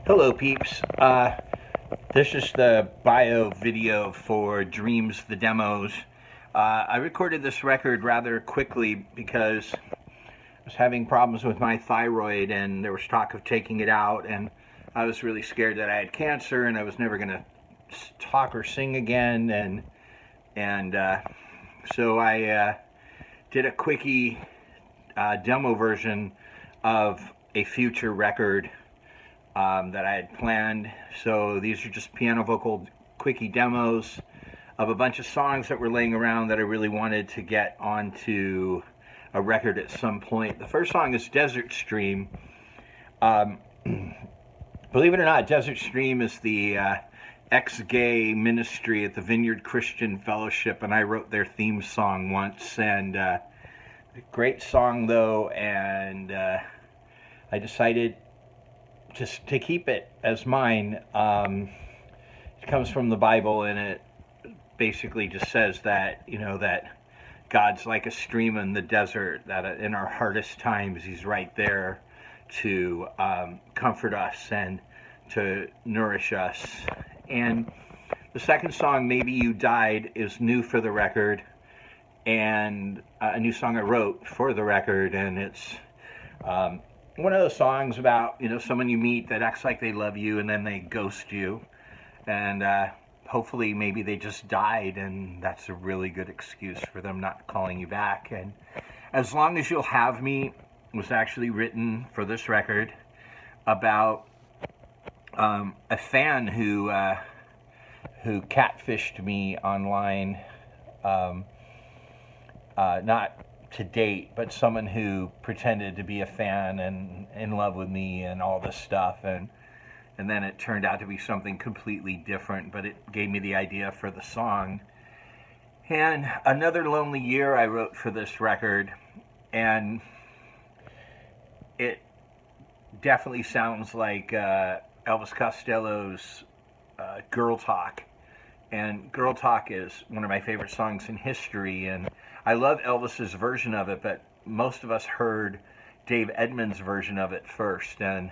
Hello, peeps. This is the bio video for Dreams, the Demos. I recorded this record rather quickly because I was having problems with my thyroid and there was talk of taking it out, and I was really scared that I had cancer and I was never going to talk or sing again, so I did a quickie demo version of a future record that I had planned. So these are just piano vocal quickie demos of a bunch of songs that were laying around that I really wanted to get onto a record at some point. The first song is Desert Stream. Believe it or not, Desert Stream is the ex-gay ministry at the Vineyard Christian Fellowship, and I wrote their theme song once, and great song though, and I decided just to keep it as mine. It comes from the Bible, and it basically just says that, that God's like a stream in the desert, that in our hardest times He's right there to comfort us and to nourish us. And the second song, Maybe You Died, is new for the record, and a new song I wrote for the record, and it's one of those songs about, someone you meet that acts like they love you and then they ghost you, and hopefully maybe they just died, and that's a really good excuse for them not calling you back. And As Long As You'll Have Me was actually written for this record about a fan who catfished me online, not to date, but someone who pretended to be a fan and in love with me and all this stuff, and then it turned out to be something completely different, but it gave me the idea for the song. And Another Lonely Year I wrote for this record, and it definitely sounds like Elvis Costello's Girl Talk. And Girl Talk is one of my favorite songs in history, and I love Elvis's version of it, but most of us heard Dave Edmunds' version of it first, and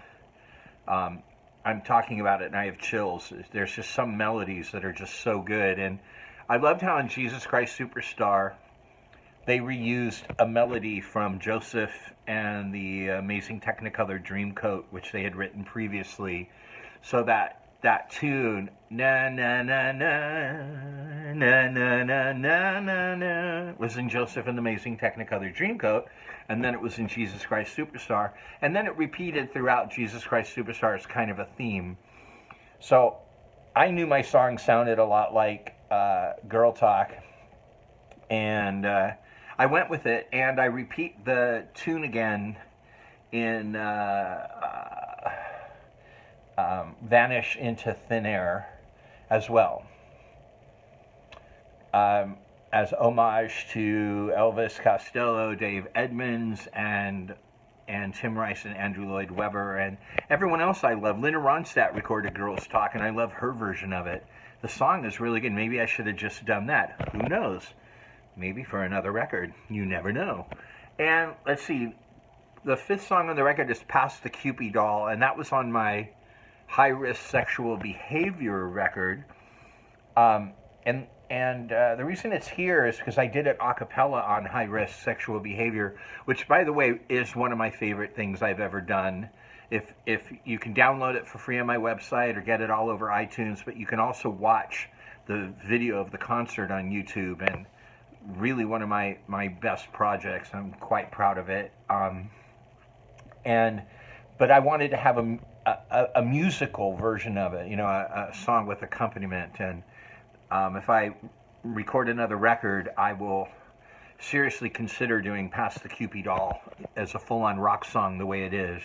I'm talking about it and I have chills. There's just some melodies that are just so good, and I loved how in Jesus Christ Superstar they reused a melody from Joseph and the Amazing Technicolor Dreamcoat, which they had written previously, so that tune, na na na na na na na na na na, was in Joseph and the Amazing Technicolor Dreamcoat, and then it was in Jesus Christ Superstar, and then it repeated throughout Jesus Christ Superstar as kind of a theme. So I knew my song sounded a lot like Girl Talk, and I went with it, and I repeat the tune again in Vanish into Thin Air as well, as homage to Elvis Costello, Dave Edmunds, and Tim Rice and Andrew Lloyd Webber, and everyone else I love. Linda Ronstadt recorded Girls Talk, and I love her version of it. The song is really good. Maybe I should have just done that. Who knows? Maybe for another record. You never know. And let's see. The fifth song on the record is Pass the Cupid Doll, and that was on my High-Risk Sexual Behavior record. The reason it's here is because I did it a cappella on High-Risk Sexual Behavior, which, by the way, is one of my favorite things I've ever done. If you can download it for free on my website or get it all over iTunes, but you can also watch the video of the concert on YouTube, and really one of my best projects. I'm quite proud of it. But I wanted to have a musical version of it, a song with accompaniment. And if I record another record, I will seriously consider doing Pass the Cupid Doll as a full-on rock song the way it is.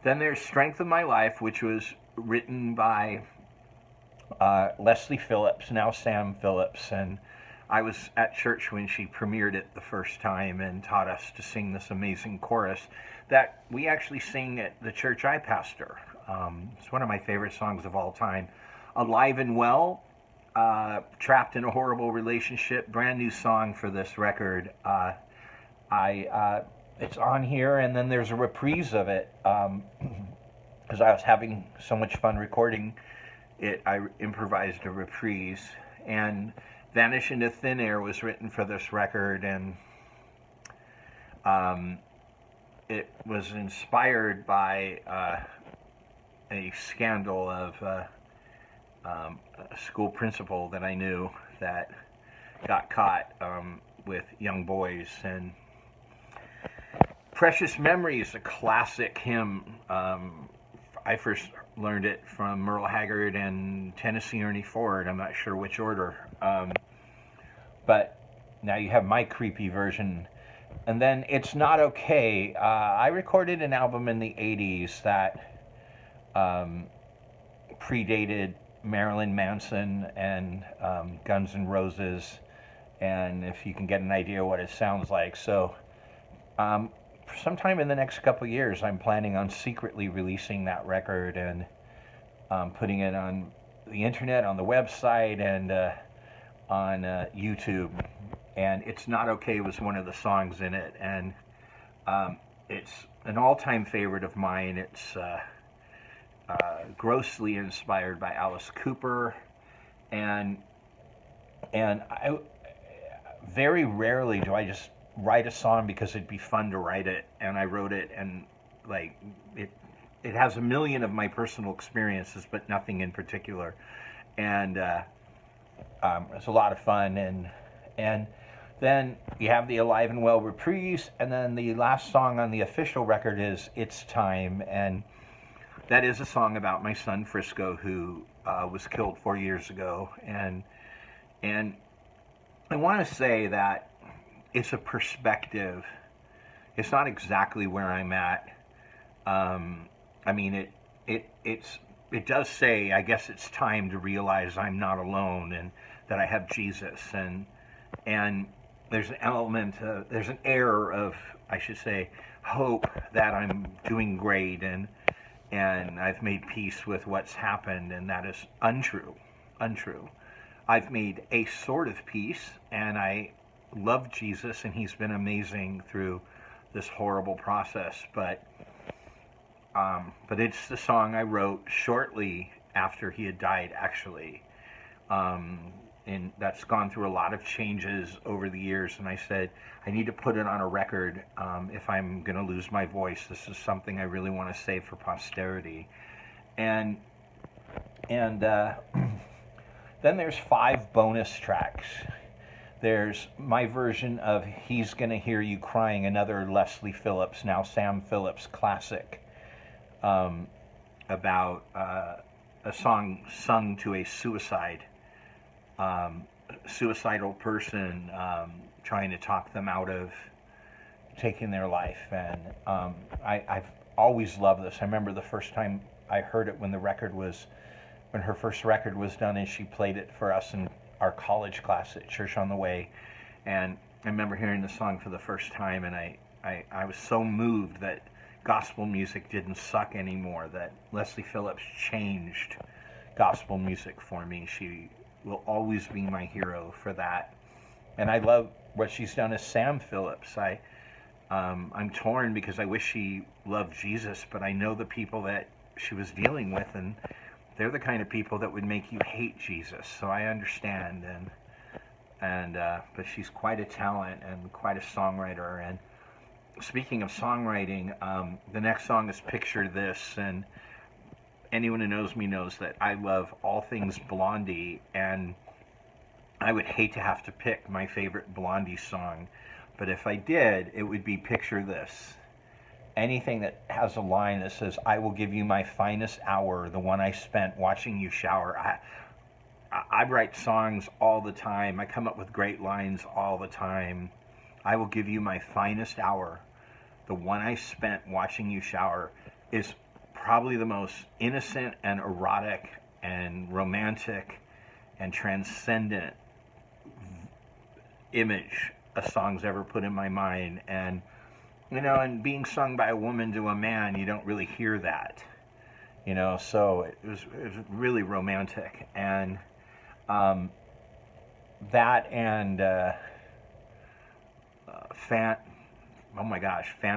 Then there's Strength of My Life, which was written by Leslie Phillips, now Sam Phillips, and I was at church when she premiered it the first time and taught us to sing this amazing chorus that we actually sing at the church I pastor. It's one of my favorite songs of all time. Alive and Well, Trapped in a Horrible Relationship, brand new song for this record. It's on here, and then there's a reprise of it because I was having so much fun recording it, I improvised a reprise. And Vanish into Thin Air was written for this record, and it was inspired by a scandal of a school principal that I knew that got caught with young boys. And Precious Memories, a classic hymn. I first learned it from Merle Haggard and Tennessee Ernie Ford. I'm not sure which order. But now you have my creepy version. And then It's Not Okay. I recorded an album in the 80s that predated Marilyn Manson and Guns N' Roses. And if you can get an idea what it sounds like. So sometime in the next couple of years, I'm planning on secretly releasing that record and putting it on the internet, on the website, and on YouTube. And It's Not Okay was one of the songs in it, and it's an all-time favorite of mine. It's grossly inspired by Alice Cooper, and I very rarely do I just write a song because it'd be fun to write it, and I wrote it, and like it has a million of my personal experiences, but nothing in particular, and it's a lot of fun. And then you have the Alive and Well reprise, and then the last song on the official record is It's Time, and that is a song about my son Frisco, who was killed 4 years ago, and I want to say that it's a perspective. It's not exactly where I'm at. I mean, it does say, I guess it's time to realize I'm not alone and that I have Jesus, and there's an element, there's an air of, I should say, hope that I'm doing great, and I've made peace with what's happened, and that is untrue. I've made a sort of peace, and I love Jesus, and he's been amazing through this horrible process, but it's the song I wrote shortly after he had died, actually, and that's gone through a lot of changes over the years, and I said, I need to put it on a record. If I'm going to lose my voice, this is something I really want to save for posterity. And then there's 5 bonus tracks. There's my version of He's Gonna Hear You Crying, another Leslie Phillips, now Sam Phillips classic, about a song sung to a suicidal person, trying to talk them out of taking their life. And I've always loved this. I remember the first time I heard it when her first record was done, and she played it for us in our college class at Church on the Way. And I remember hearing the song for the first time, and I was so moved that gospel music didn't suck anymore, that Leslie Phillips changed gospel music for me. She will always be my hero for that. And I love what she's done as Sam Phillips. I'm torn because I wish she loved Jesus, but I know the people that she was dealing with, and they're the kind of people that would make you hate Jesus. So I understand, but she's quite a talent and quite a songwriter. And speaking of songwriting, the next song is Picture This, and anyone who knows me knows that I love all things Blondie, and I would hate to have to pick my favorite Blondie song, but if I did, it would be Picture This. Anything that has a line that says, I will give you my finest hour, the one I spent watching you shower. I write songs all the time. I come up with great lines all the time. I will give you my finest hour, the one I spent watching you shower, is probably the most innocent and erotic and romantic and transcendent image a song's ever put in my mind. And and being sung by a woman to a man, you don't really hear that, so it was really romantic. And that and Fan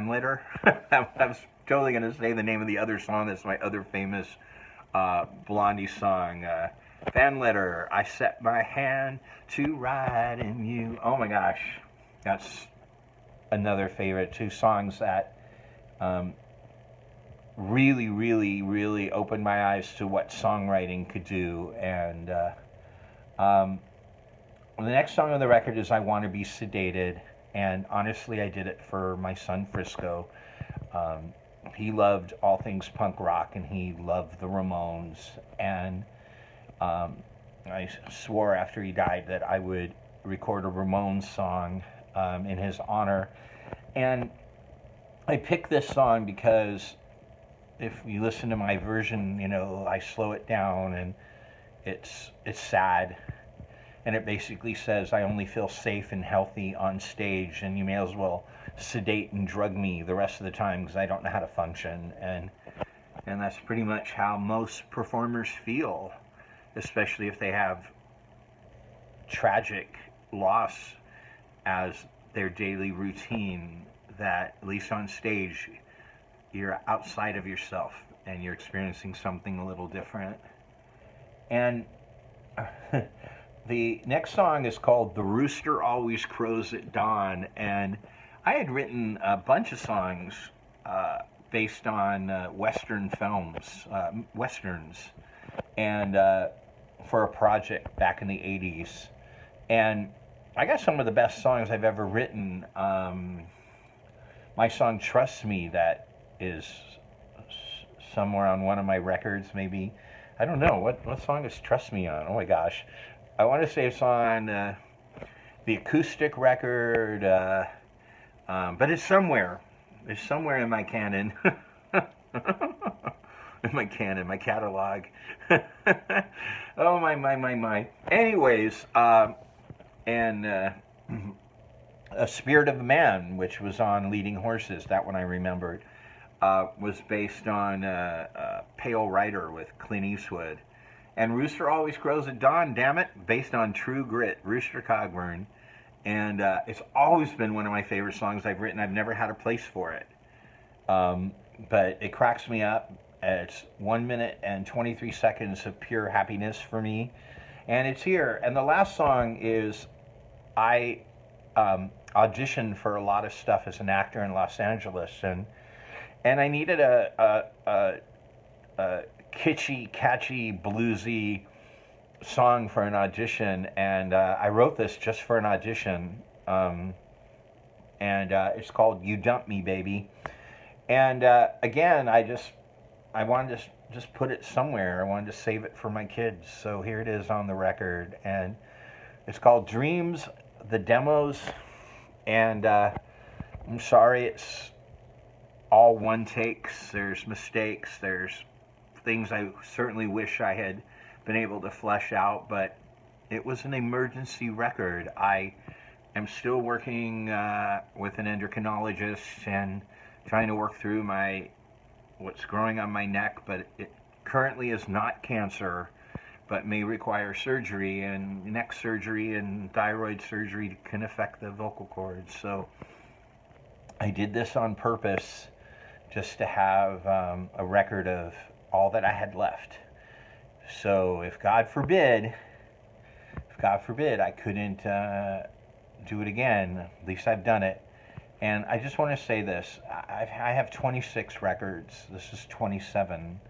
Litter, that was totally going to say the name of the other song that's my other famous Blondie song. Fan letter, I set my hand to write in you. Oh my gosh, that's another favorite. Two songs that really, really, really opened my eyes to what songwriting could do. And the next song on the record is I Want to Be Sedated. And honestly, I did it for my son Frisco. He loved all things punk rock, and he loved the Ramones. And I swore after he died that I would record a Ramones song in his honor. And I picked this song because if you listen to my version, you know, I slow it down, and it's sad. And it basically says, I only feel safe and healthy on stage, and you may as well sedate and drug me the rest of the time because I don't know how to function. And that's pretty much how most performers feel, especially if they have tragic loss as their daily routine, that at least on stage you're outside of yourself and you're experiencing something a little different. And the next song is called The Rooster Always Crows at Dawn, and I had written a bunch of songs based on Western films, Westerns, and for a project back in the 80s. And I got some of the best songs I've ever written. My song Trust Me, that is somewhere on one of my records, maybe. I don't know. What song is Trust Me on? Oh my gosh. I want to say it's on the acoustic record, but it's somewhere. It's somewhere in my canon. In my canon, my catalog. Oh, my. Anyways, and A Spirit of a Man, which was on Leading Horses, that one I remembered, was based on Pale Rider with Clint Eastwood. And Rooster Always Crows at Dawn, damn it, based on True Grit, Rooster Cogburn. And it's always been one of my favorite songs I've written. I've never had a place for it. But it cracks me up. It's 1 minute and 23 seconds of pure happiness for me. And it's here. And the last song is, I auditioned for a lot of stuff as an actor in Los Angeles. And I needed a kitschy, catchy, bluesy song for an audition, and I wrote this just for an audition, and it's called You Dump Me, Baby. And again, I wanted to just put it somewhere. I wanted to save it for my kids, so here it is on the record, and it's called Dreams, the Demos. And I'm sorry, it's all one takes. There's mistakes, there's things I certainly wish I had been able to flesh out, but it was an emergency record. I am still working with an endocrinologist and trying to work through what's growing on my neck, but it currently is not cancer, but may require surgery, and neck surgery and thyroid surgery can affect the vocal cords. So I did this on purpose, just to have a record of all that I had left. So if God forbid I couldn't do it again, at least I've done it. And I just want to say this, I have 26 records, this is 27.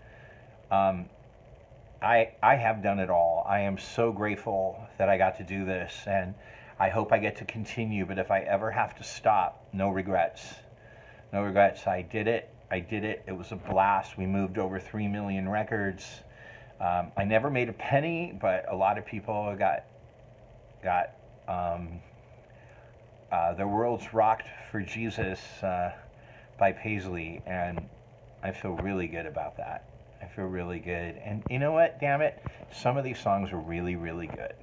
I have done it all. I am so grateful that I got to do this, and I hope I get to continue, but if I ever have to stop, no regrets. No regrets. I did it. It was a blast. We moved over 3 million records. I never made a penny, but a lot of people got their worlds rocked for Jesus by Paisley, and I feel really good about that. I feel really good. And you know what? Damn it, some of these songs are really, really good.